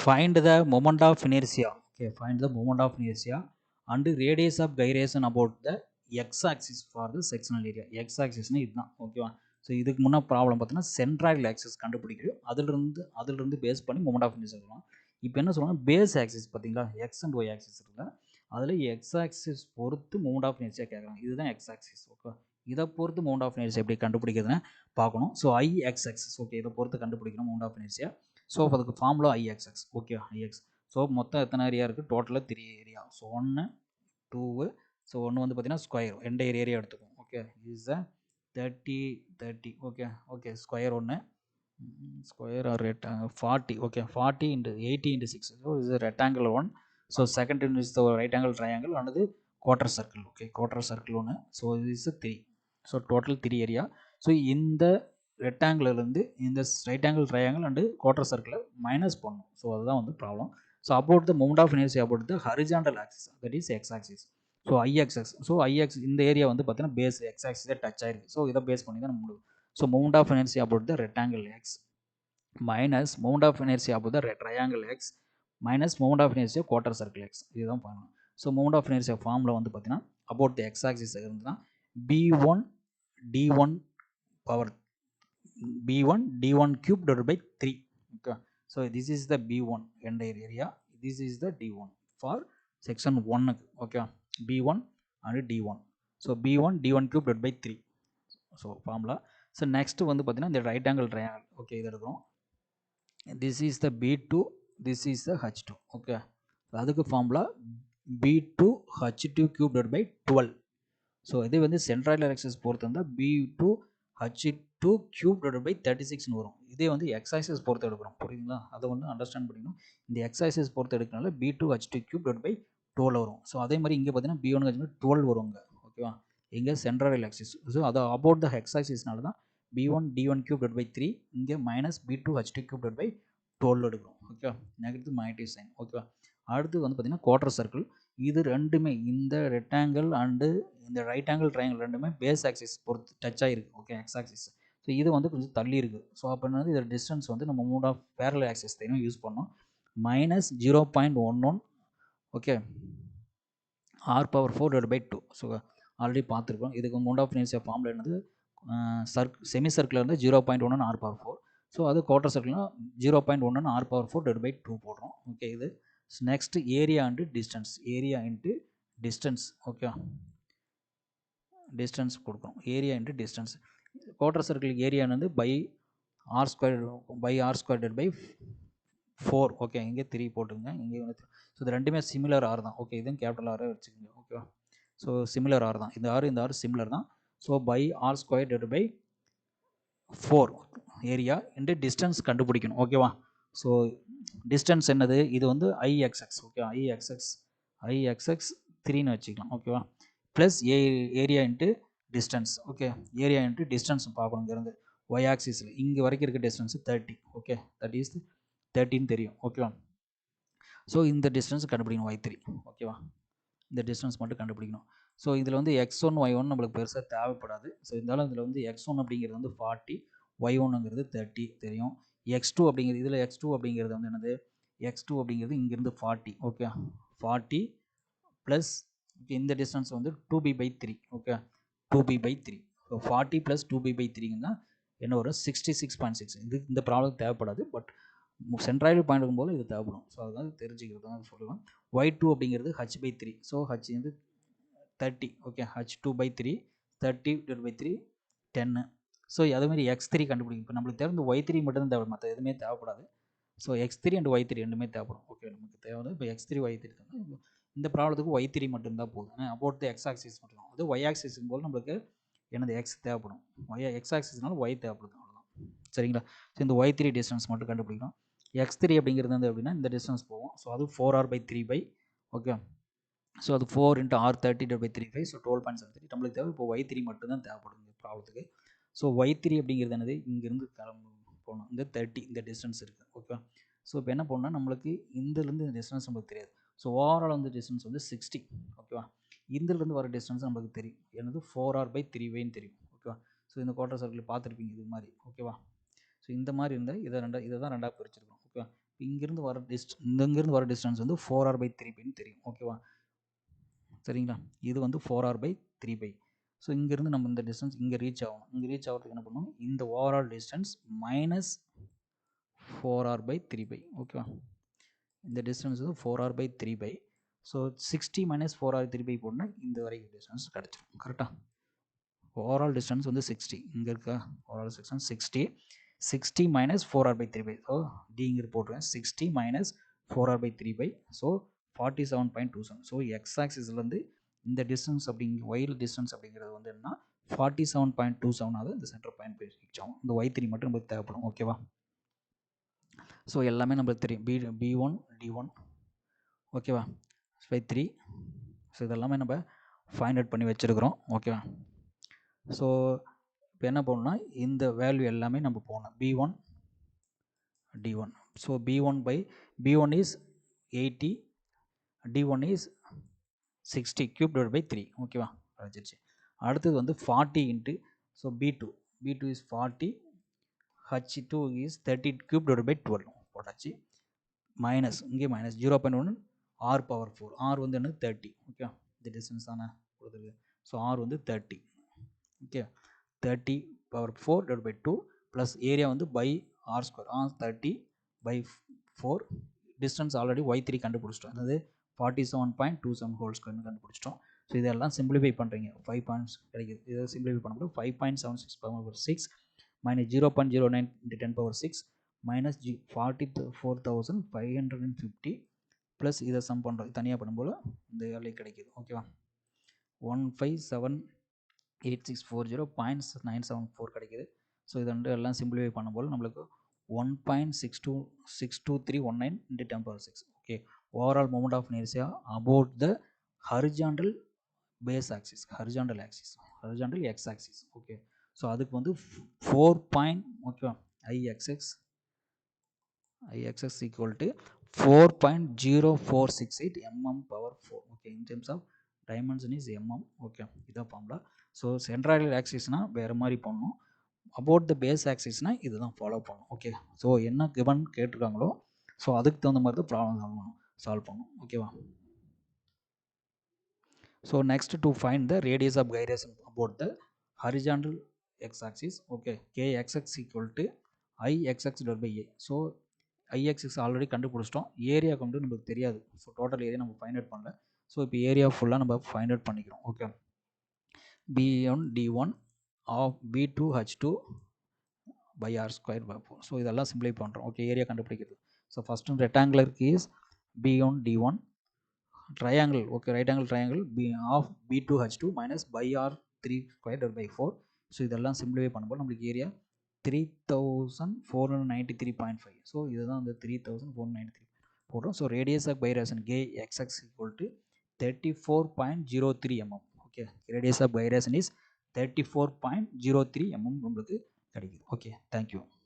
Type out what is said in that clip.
Find the moment of inertia. Okay, find the moment of inertia and radius of gyration about the x-axis for the sectional area. X-axis இதுதான் ஓகேவா. So இதுக்கு முன்னே problem பார்த்தீங்கன்னா centroidal axis கண்டுபிடிக்கிறோம். அதிலிருந்து base பண்ணி moment of inertia சொல்லலாம். இப்போ என்ன சொல்லுவாங்க, பேஸ் ஆக்சிஸ் பார்த்தீங்களா, எக்ஸ் அண்ட் ஒய் ஆக்சிஸ் இருக்குல்ல, அதில் எக்ஸ் ஆக்சிஸ் பொறுத்து மொமெண்ட் ஆஃப் இனர்ஷியா கேட்குறாங்க. இதுதான் எக்ஸ் ஆக்சிஸ். ஓகே, இதை பொறுத்து மொமெண்ட் ஆஃப் இனர்ஷியா எப்படி கண்டுபிடிக்கிறதுன்னு பார்க்கணும். So I X axis, okay, இதை பொறுத்து கண்டுபிடிக்கணும் மொமெண்ட் ஆஃப் இனர்ஷியா. ஸோ அதுக்கு formula Ixx. Okay, ix. So மொத்தம் எத்தனை ஏரியா இருக்குது, டோட்டலாக 3 ஏரியா. ஸோ 1 2. ஸோ ஒன்று வந்து பார்த்தீங்கன்னா ஸ்கொயர் என்டையர் ஏரியா எடுத்துக்கும். Okay, is a 30. Okay okay, square 1 square or rectangle 40. Okay, 40 into 80 into 6. So is rectangle 1. So second is the right angle triangle அல்லது quarter circle. Okay, quarter circle 1. So is 3. So total 3 area. So இந்த ரெக்டாங்கிளிருந்து இந்த right angle triangle and quarter சர்க்கிளை minus பண்ணும். So அதுதான் வந்து problem. So about the moment of inertia about the horizontal axis, that is X axis. So IXX. So IX இந்த area வந்து பார்த்தீங்கன்னா பேஸ் எக்ஸ் ஆக்சிஸை டச் ஆயிருக்கு. ஸோ இதை பேஸ் பண்ணி தான் நம்ம முடியும். So moment of inertia about the rectangle X minus moment of inertia about the triangle X minus moment of inertia quarter circle X. இதுதான் பண்ணணும். ஸோ மொமெண்ட் ஆஃப் இனர்ஷியா ஃபார்மில் வந்து பார்த்தீங்கன்னா அபவுட் த எக்ஸ் ஆக்சிஸ் இருந்துன்னா b1 d1 power b1 d1 cube divided by 3. Okay, so this is the b1 entire area, this is the d1 for section 1. Okay, b1 and d1. So b1 d1 cube divided by 3. So formula. So next வந்து பார்த்தீங்கன்னா இந்த right angle triangle. Okay, இது எடுக்கிறோம். this is the b2, this is the h2. Okay, அதுக்கு formula b2 h2 cube divided by 12. So இது வந்து centroidal axis பொறுத்து இருந்தால் b2 h2 cube divided by 36 வரும். இதே வந்து எக்ஸ் ஆக்சிஸ் பொறுத்து எடுக்கிறோம். புரியுதுங்களா, அதை வந்து அண்டர்ஸ்டாண்ட் பண்ணிக்கணும். இந்த எக்ஸ் ஆக்சிஸ் பொறுத்து எடுக்கிறனால b2 h2 cube divided by 12 வரும். ஸோ அதே மாதிரி இங்கே பார்த்தீங்கன்னா b1 h2 12 வருங்க. ஓகேவா, இங்கே சென்ட்ராய்டல் ஆக்சிஸ். ஸோ அது அபவுட் த எக்ஸ் ஆக்சிஸ்னால தான் b1 d1 cube divided by 3, இங்கே minus b2 h2 cube divided by 12 எடுக்கிறோம். Okay, negative minus sign. ஓகேவா, அடுத்து வந்து பார்த்தீங்கன்னா குவார்டர் சர்க்கிள். இது ரெண்டுமே இந்த ரெக்டாங்கிள் அண்டு இந்த ரைட் ஆங்கிள் ட்ரையாங்கிள் ரெண்டுமே பேஸ் ஆக்சிஸ் பொறுத்து டச் ஆகிருக்கு. Okay, X axis. ஸோ இது வந்து கொஞ்சம் தள்ளி இருக்குது. ஸோ அப்போ வந்து இதோட டிஸ்டன்ஸ் வந்து நம்ம மோட் ஆஃப் பேரலல் ஆக்சிஸ் தான் யூஸ் பண்ணோம். Minus 0.11. Okay, r⁴ divided by 2. So already பார்த்துருக்கோம். இதுக்கு மோட் ஆஃப் இனர்ஷியா ஃபார்முலா என்னது, செமி சர்க்கிளில் இருந்து 0.11 r⁴. ஸோ அது குவார்டர் சர்க்கிள்னா 0.11 r⁴ divided by 2 போடுறோம். ஓகே, இது next area and distance, area into distance. Okay, distance கொடுக்குறோம், area into distance. Quarter circle area வந்து pi R square divided by 4. Okay, இங்கே 3 போட்டுங்க, இங்கே வந்து. ஸோ இது ரெண்டுமே சிமிலர் ஆர் தான். ஓகே, இதுவும் கேபிட்டல் ஆரை வச்சுக்கோங்க. ஓகேவா, ஸோ சிமிலர் ஆர் தான், இந்த ஆர் சிமிலர் தான். So pi R square divided by 4 ஏரியா இன்ட்டு டிஸ்டன்ஸ் கண்டுபிடிக்கணும். ஓகேவா, ஸோ டிஸ்டன்ஸ் என்னது, இது வந்து ஐஎக்ஸ்எக்ஸ். ஓகே, ஐஎக்ஸ்எக்ஸ் 3ன்னு வச்சுக்கலாம். ஓகேவா, plus area into distance. Okay, area into distance பார்க்கணும். இங்கேருந்து ஒய் ஆக்சிஸில் இங்கே வரைக்கும் இருக்க டிஸ்டன்ஸ் 30. ஓகே, தட் இஸ் 13 தெரியும். ஓகேவா, ஸோ இந்த டிஸ்டன்ஸ் கண்டுபிடிக்கணும் y3. ஓகேவா, இந்த டிஸ்டன்ஸ் மட்டும் கண்டுபிடிக்கணும். ஸோ இதில் வந்து x1 y1 நம்மளுக்கு பெருசாக தேவைப்படாது. ஸோ இருந்தாலும் இதில் வந்து x1 அப்படிங்கிறது வந்து 40, y1ங்கிறது 30 தெரியும். x2 அப்படிங்கிறது இதில் x2 அப்படிங்கிறது வந்து என்னது, x2 அப்படிங்கிறது இங்கேருந்து 40. ஓகே, 40 ப்ளஸ் இந்த டிஸ்டன்ஸ் வந்து 2b/3. Okay, 2b/3. So 40 plus 2b/3ங்கன்னா என்ன வரும், 66.6. இது இந்த ப்ராப்ளம் தேவைப்படாது, பட் சென்ட்ராய்டு பாயிண்ட் இருக்கும்போது இது தேவைப்படும். ஸோ அதுக்காக தெரிஞ்சுக்கிறது தான் சொல்லுவேன். y2 அப்படிங்கிறது h/3. ஸோ h வந்து 30. Okay, h2/3 30 divided by 3 10. So அதேமாதிரி x3 கண்டுபிடிக்கும். இப்போ நம்மளுக்கு தேவை y3 மட்டும்தான் தேவை, மற்ற எதுவுமே தேவைப்படாது. ஸோ x3 அண்ட் y3 ரெண்டுமே தேவைப்படும். ஓகே, நமக்கு தேவை இப்போ x3 y3 தான். இந்த ப்ராப்ளத்துக்கு y3 மட்டும்தான் போதும். அபவுட் த எக்ஸ் ஆக்சிஸ் மட்டும் தான். அது y ஆக்சிஸும் போது நம்மளுக்கு எனது எக்ஸ் தேவைப்படும். எக்ஸ் ஆக்சிஸ்னால y தேவைப்படுது, அவ்வளோதான். சரிங்களா, ஸோ இந்த y3 டிஸ்டன்ஸ் மட்டும் கண்டுபிடிக்கணும். x3 அப்படிங்கிறது வந்து அப்படின்னா இந்த டிஸ்டன்ஸ் போகும். ஸோ அது 4r/3. ஓகே, ஸோ அது 4 into r30/35. ஸோ 12.73 நம்மளுக்கு தேவை. இப்போ y3 மட்டும்தான் தேவைப்படும் இந்த ப்ராப்ளத்துக்கு. ஸோ y3 அப்படிங்கிறது என்னது, இங்கேருந்து கிளம்பு போகணும். இந்த 30 இந்த டிஸ்டன்ஸ் இருக்குது. ஓகே, ஸோ இப்போ என்ன பண்ணால் நம்மளுக்கு இதிலேருந்து இந்த டிஸ்டன்ஸ் நம்மளுக்கு தெரியாது. ஸோ ஓவரால் வந்து டிஸ்டன்ஸ் வந்து 60. ஓகேவா, இதிலிருந்து வர டிஸ்டன்ஸ் நம்மளுக்கு தெரியும், என்னது 4r/3 தெரியும். ஓகேவா, ஸோ இந்த குவார்டர் சர்க்கிள் பார்த்துருப்பீங்க இது மாதிரி. ஓகேவா, ஸோ இந்த மாதிரி இருந்தால் இதை தான் ரெண்டாக பிரிச்சிருக்கோம். ஓகே, இங்கிருந்து வர இங்கிருந்து வர டிஸ்டன்ஸ் வந்து 4r/3πன்னு தெரியும். ஓகேவா? சரிங்களா? இது வந்து 4r/3π. ஸோ இங்கிருந்து நம்ம இந்த டிஸ்டன்ஸ் இங்கே ரீச் ஆகணும். இங்கே ரீச் ஆகிறதுக்கு என்ன பண்ணணும்? இந்த ஓவரால் டிஸ்டன்ஸ் மைனஸ் 4r/3π. ஓகேவா? இந்த டிஸ்டன்ஸ் வந்து 4r/3π. ஸோ 60 மைனஸ் 4r/3π போட்டால் இந்த வரைக்கும் டிஸ்டன்ஸ் கிடச்சிடும். கரெக்டாக? ஓவரால் டிஸ்டன்ஸ் வந்து 60. இங்கே இருக்க overall distance 60 minus 4r/3π. So டிங்கிறது போட்டுருவேன். 60 minus 4r/3π. So 47.27. So X ஆக்சிஸ்லேருந்து இந்த டிஸ்டன்ஸ் ஒயில் டிஸ்டன்ஸ் அப்படிங்கிறது வந்து என்னன்னா 47.27 இந்த சென்டர் பாயிண்ட் போய் ரீச் ஆகும். இந்த y3 மட்டும் நமக்கு தேவைப்படும். ஓகேவா? ஸோ எல்லாமே நம்மளுக்கு தெரியும். B1 D1 ஓகேவா? y3. ஸோ இதெல்லாமே நம்ம ஃபைண்ட் அவுட் பண்ணி வச்சுருக்கிறோம். ஓகேவா? ஸோ இப்போ என்ன பண்ணணும்னா இந்த வேல்யூ எல்லாமே நம்ம போகணும். B1 D1. So B1 is 80, D1 is 60 cube divided by 3. ஓகேவா? அழைச்சிருச்சு. அடுத்தது வந்து 40 into so B2 is 40, H2 is 30 cube divided by 12 போட்டாச்சு. மைனஸ் இங்கே மைனஸ் 0.1 r⁴. ஆர் வந்து என்ன 30. ஓகே, இந்த டிஸ்டன்ஸ் தானே கொடுத்துருக்கு. ஸோ ஆர் வந்து 30. Okay, 30⁴ divided by 2 plus area வந்து pi r². R 30/4. Distance already y3 கண்டுபிடிச்சிட்டோம். அதாவது 47.27 ஹோல் ஸ்கொயர்னு கண்டுபிடிச்சிட்டோம். ஸோ இதெல்லாம் சிம்பிளிஃபை பண்ணுறீங்க. 5 பாயிண்ட்ஸ் கிடைக்குது. இதை சிம்பிளிஃபை பண்ணும்போது 5.76 மைனஸ் 0.09 × 10⁶ மைனஸ் 44,550 ப்ளஸ் இதை சம் பண்ணுறோம். தனியாக பண்ணும்போது இந்த வேல்யூ கிடைக்கிது. ஓகேவா? 1578640.974 கிடைக்கிது. ஸோ இது வந்து எல்லாம் சிம்பிளிஃபை பண்ணும்போது நம்மளுக்கு 1.62319 × 10⁶. Okay, overall moment of inertia about the horizontal base axis, horizontal X axis. Okay, so அதுக்கு வந்து 4. ஓகேவா? IXX equal to 4.0468 mm/4. Okay, in terms of dimension is mm. Okay, இதான் ஃபார்முலா. ஸோ சென்ட்ராய்டல் ஆக்சிஸ்னா வேறு மாதிரி பண்ணணும். அபவுட் த பேஸ் ஆக்சிஸ்னா இதுதான் follow பண்ணணும். ஓகே, ஸோ என்ன கிவன் கேட்டிருக்காங்களோ ஸோ அதுக்கு தகுந்த மாதிரி தான் ப்ராப்ளம் சால்வ் பண்ணணும். ஓகேவா? So next to find the radius of gyration about the horizontal X axis. Okay, KXX equal to IXX divided by A. So IXX already கண்டுபிடிச்சிட்டோம். ஏரியா கொண்டு நமக்கு தெரியாது. ஸோ டோட்டல் ஏரியா நம்ம ஃபைண்ட் அவுட் பண்ணல. So இப்போ area ஃபுல்லாக நம்ம find out பண்ணிக்கிறோம். Okay, B1 D1 of B2 H2 by r²/4. So இதெல்லாம் சிம்பிளை பண்ணுறோம். ஓகே, ஏரியா கண்டுபிடிக்கிறது. So first rectangular case B1 D1 triangle. Okay, right angle triangle of B2 H2 minus by r3²/4. So இதெல்லாம் simplify பண்ணும்போது நம்மளுக்கு area 3493.5. So இதுதான் வந்து 3493 போடுறோம். So radius of gyration KXX equal to 34.03 mm. Okay, radius of gyration is 34.03 mm நம்மளுக்கு கிடைக்குது. Okay, thank you.